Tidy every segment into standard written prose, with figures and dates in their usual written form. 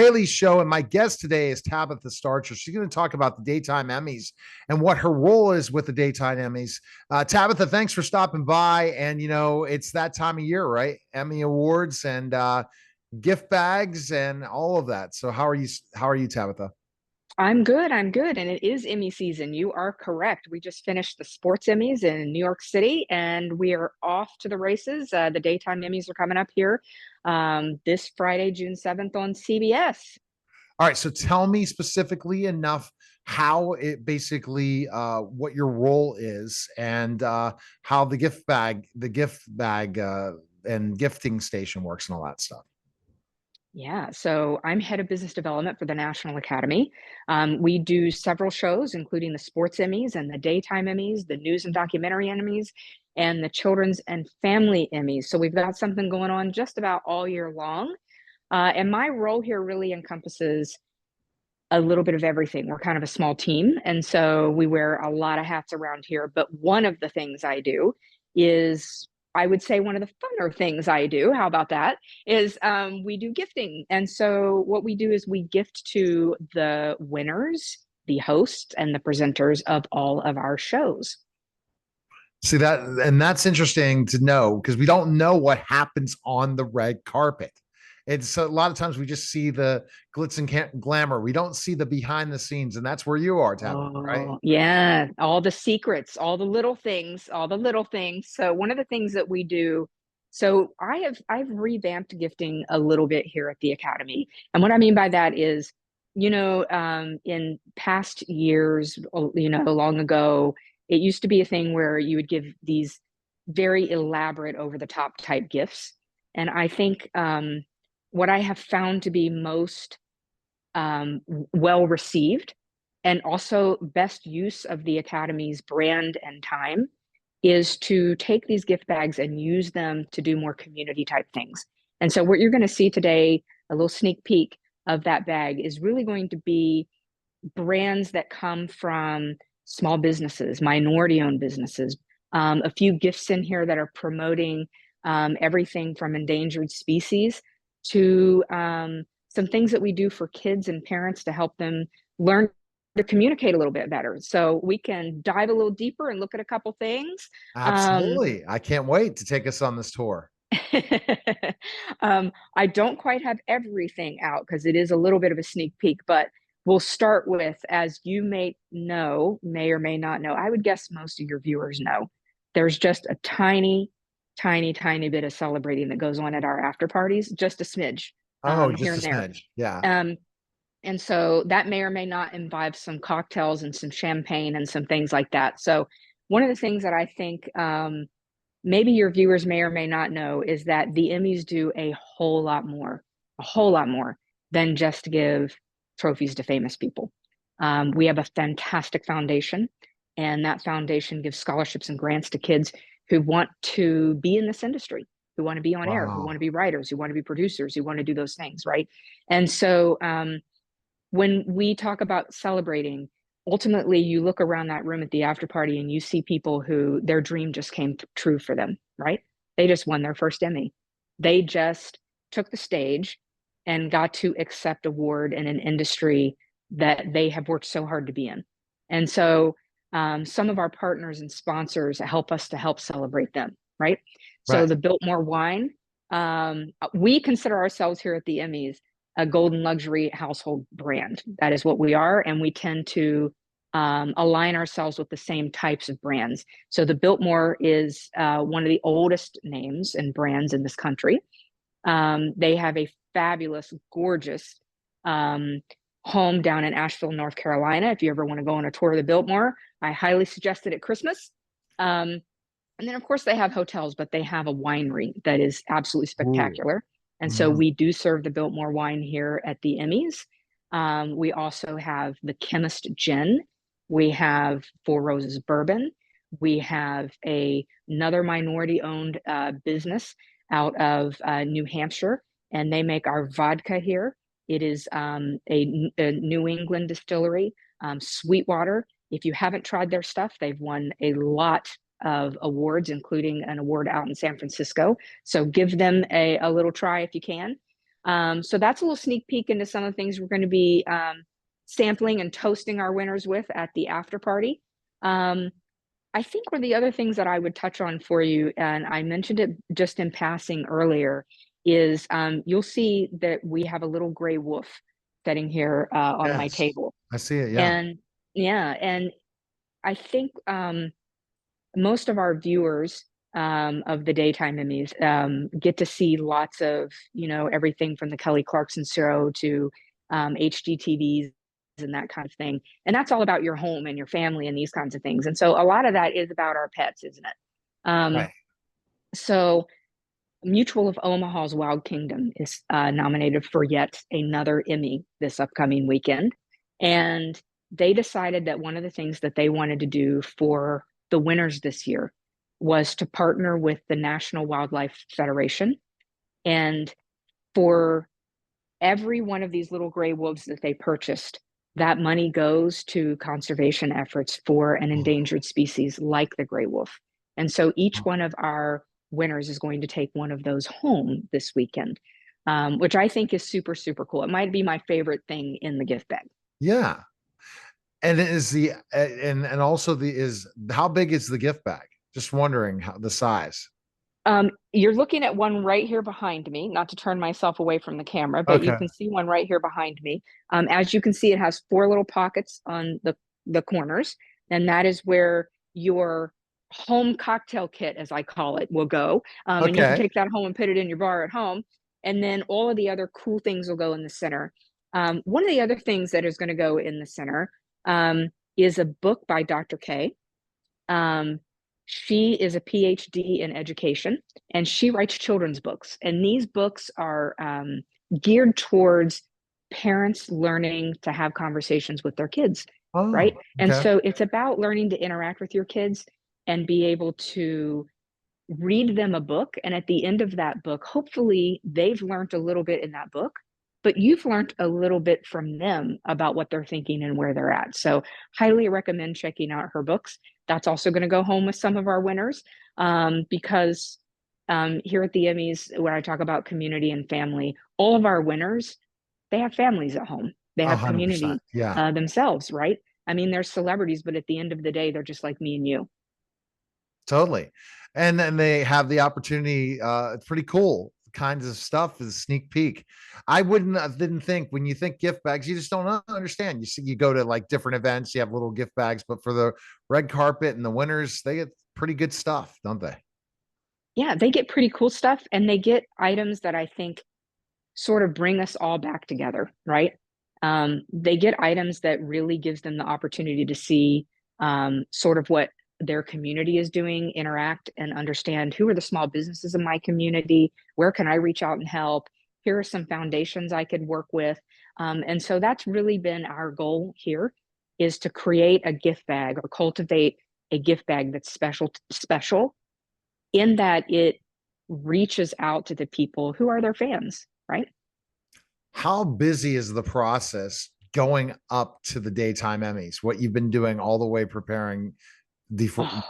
Haley's show, and my guest today is Tabatha Starcher. She's going to talk about the Daytime Emmys and what her role is with the Daytime Emmys. Tabatha, thanks for stopping by. And it's that time of year, right? Emmy awards and gift bags and all of that. So how are you? How are you, Tabatha? I'm good. I'm good. And it is Emmy season. You are correct. We just finished the sports Emmys in New York City and we are off to the races. The daytime Emmys are coming up here this Friday, June 7th on CBS. All right. So tell me specifically enough how it basically what your role is and how the gift bag and gifting station works and all that stuff. Yeah, so I'm head of business development for the National Academy. We do several shows, including the sports Emmys and the daytime Emmys, the news and documentary Emmys, and the children's and family Emmys. So we've got something going on just about all year long. And my role here really encompasses a little bit of everything. We're kind of a small team, and so we wear a lot of hats around here. But one of the things I do is, I would say, one of the funner things I do, how about that, is we do gifting. And so what we do is we gift to the winners, the hosts, and the presenters of all of our shows. See that, and that's interesting to know because we don't know what happens on the red carpet. It's a lot of times we just see the glitz and glamour. We don't see the behind the scenes, and that's where you are, Tabitha, right? Oh, yeah, all the secrets, all the little things, all the little things. So one of the things that we do, so I've revamped gifting a little bit here at the Academy. And what I mean by that is, in past years, long ago, it used to be a thing where you would give these very elaborate, over the top type gifts. And I think what I have found to be most well received and also best use of the Academy's brand and time is to take these gift bags and use them to do more community type things. And so what you're going to see today, a little sneak peek of that bag, is really going to be brands that come from small businesses, minority owned businesses, a few gifts in here that are promoting everything from endangered species to some things that we do for kids and parents to help them learn to communicate a little bit better. So we can dive a little deeper and look at a couple things. Absolutely. I can't wait to take us on this tour. I don't quite have everything out because it is a little bit of a sneak peek, but we'll start with, as you may know, may or may not know, I would guess most of your viewers know, there's just a tiny, tiny, tiny bit of celebrating that goes on at our after parties, just a smidge Oh, here just a and there. smidge. Yeah. And so that may or may not imbibe some cocktails and some champagne and some things like that. So one of the things that I think maybe your viewers may or may not know is that the Emmys do a whole lot more than just give trophies to famous people. We have a fantastic foundation, and that foundation gives scholarships and grants to kids who want to be in this industry, who want to be on air, who want Wow. to be writers, who want to be producers, who want to do those things, right? And so when we talk about celebrating, ultimately you look around that room at the after party and you see people who their dream just came true for them, right? They just won their first Emmy. They just took the stage and got to accept award in an industry that they have worked so hard to be in. And so some of our partners and sponsors help us to help celebrate them, right? So Right. the Biltmore wine, we consider ourselves here at the Emmys a golden luxury household brand. That is what we are. And we tend to align ourselves with the same types of brands. So the Biltmore is one of the oldest names and brands in this country. They have a fabulous, gorgeous home down in Asheville, North Carolina. If you ever want to go on a tour of the Biltmore, I highly suggest it at Christmas. And then, of course, they have hotels, but they have a winery that is absolutely Ooh. spectacular. And so Mhm. we do serve the Biltmore wine here at the Emmys. We also have the Chemist Gin. We have Four Roses Bourbon. We have another minority-owned business out of New Hampshire, and they make our vodka here. It is a New England distillery, Sweetwater. If you haven't tried their stuff, they've won a lot of awards, including an award out in San Francisco. So give them a little try if you can. So that's a little sneak peek into some of the things we're going to be sampling and toasting our winners with at the after party. I think one of the other things that I would touch on for you, and I mentioned it just in passing earlier, is you'll see that we have a little gray wolf sitting here on my Yes, table. I see it. Yeah. And yeah, and I think most of our viewers of the Daytime Emmys get to see lots of, everything from the Kelly Clarkson show to HGTVs and that kind of thing. And that's all about your home and your family and these kinds of things. And so a lot of that is about our pets, isn't it? Right. So Mutual of Omaha's Wild Kingdom is nominated for yet another Emmy this upcoming weekend. And they decided that one of the things that they wanted to do for the winners this year was to partner with the National Wildlife Federation. And for every one of these little gray wolves that they purchased, that money goes to conservation efforts for an Oh, endangered species like the gray wolf. And so each oh. one of our winners is going to take one of those home this weekend, which I think is super, super cool. It might be my favorite thing in the gift bag. Yeah. And is the and also the is how big is the gift bag? Just wondering how the size. You're looking at one right here behind me, not to turn myself away from the camera, but you Okay. can see one right here behind me. As you can see, it has four little pockets on the corners, and that is where your home cocktail kit, as I call it, will go. And you can Okay. take that home and put it in your bar at home. And then all of the other cool things will go in the center. One of the other things that is going to go in the center is a book by Dr. K. Um, she is a PhD in education and she writes children's books. And these books are geared towards parents learning to have conversations with their kids, right? Oh, And okay. so it's about learning to interact with your kids and be able to read them a book. And at the end of that book, hopefully they've learned a little bit in that book, but you've learned a little bit from them about what they're thinking and where they're at. So, highly recommend checking out her books. That's also going to go home with some of our winners because here at the Emmys, when I talk about community and family, all of our winners, they have families at home. They have 100%. community Yeah, themselves, right? I mean, they're celebrities, but at the end of the day, they're just like me and you. totally. And then they have the opportunity. It's pretty cool kinds of stuff is a sneak peek. I didn't think when you think gift bags, you just don't understand. You see, you go to like different events, you have little gift bags, but for the red carpet and the winners, they get pretty good stuff, don't they? Yeah, they get pretty cool stuff and they get items that I think sort of bring us all back together, right? They get items that really gives them the opportunity to see sort of what their community is doing, interact and understand who are the small businesses in my community, where can I reach out and help, here are some foundations I could work with. And so that's really been our goal here is to create a gift bag or cultivate a gift bag that's special in that it reaches out to the people who are their fans, right? How busy is the process going up to the daytime Emmys? What you've been doing all the way preparing the Oh,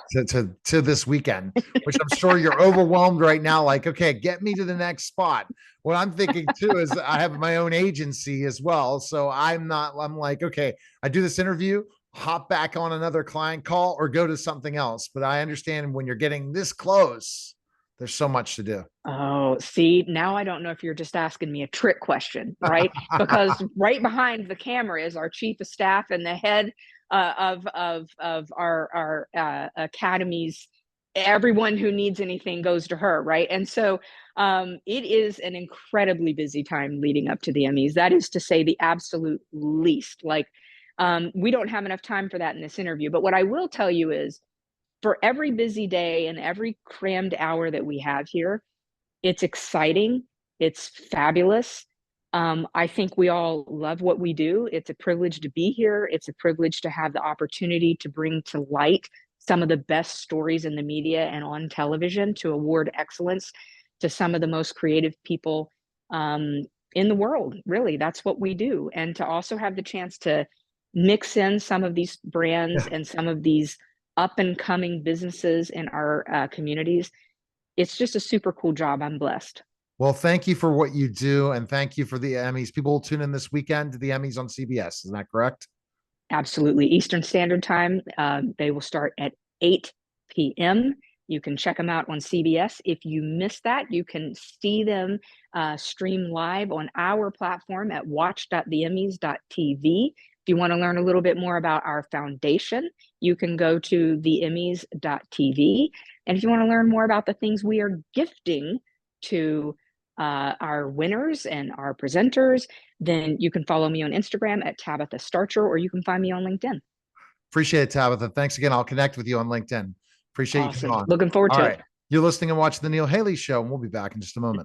to this weekend, which I'm sure you're overwhelmed right now. Like, okay, get me to the next spot. What I'm thinking too is I have my own agency as well, so I'm not. I'm like, okay, I do this interview, hop back on another client call, or go to something else. But I understand when you're getting this close, there's so much to do. oh, see, now I don't know if you're just asking me a trick question, right? Because right behind the camera is our chief of staff and the head of our academies. Everyone who needs anything goes to her, right? And so it is an incredibly busy time leading up to the Emmys. That is to say, the absolute least. Like, we don't have enough time for that in this interview. But what I will tell you is, for every busy day and every crammed hour that we have here, it's exciting. It's fabulous. I think we all love what we do. It's a privilege to be here. It's a privilege to have the opportunity to bring to light some of the best stories in the media and on television to award excellence to some of the most creative people in the world. Really, that's what we do. And to also have the chance to mix in some of these brands Yeah. and some of these up and coming businesses in our communities, it's just a super cool job. I'm blessed. Well, thank you for what you do, and thank you for the Emmys. People will tune in this weekend to the Emmys on CBS. Isn't that correct? Absolutely. Eastern Standard Time. They will start at 8 p.m. You can check them out on CBS. If you miss that, you can see them stream live on our platform at watch.theemmys.tv. If you want to learn a little bit more about our foundation, you can go to theemmys.tv. And if you want to learn more about the things we are gifting to our winners and our presenters, then you can follow me on Instagram at Tabatha Starcher, or you can find me on LinkedIn. Appreciate it, Tabitha. Thanks again. I'll connect with you on LinkedIn. Appreciate you coming Awesome. on. Looking forward All to right. it. You're listening and watching The Neil Haley Show, and we'll be back in just a moment.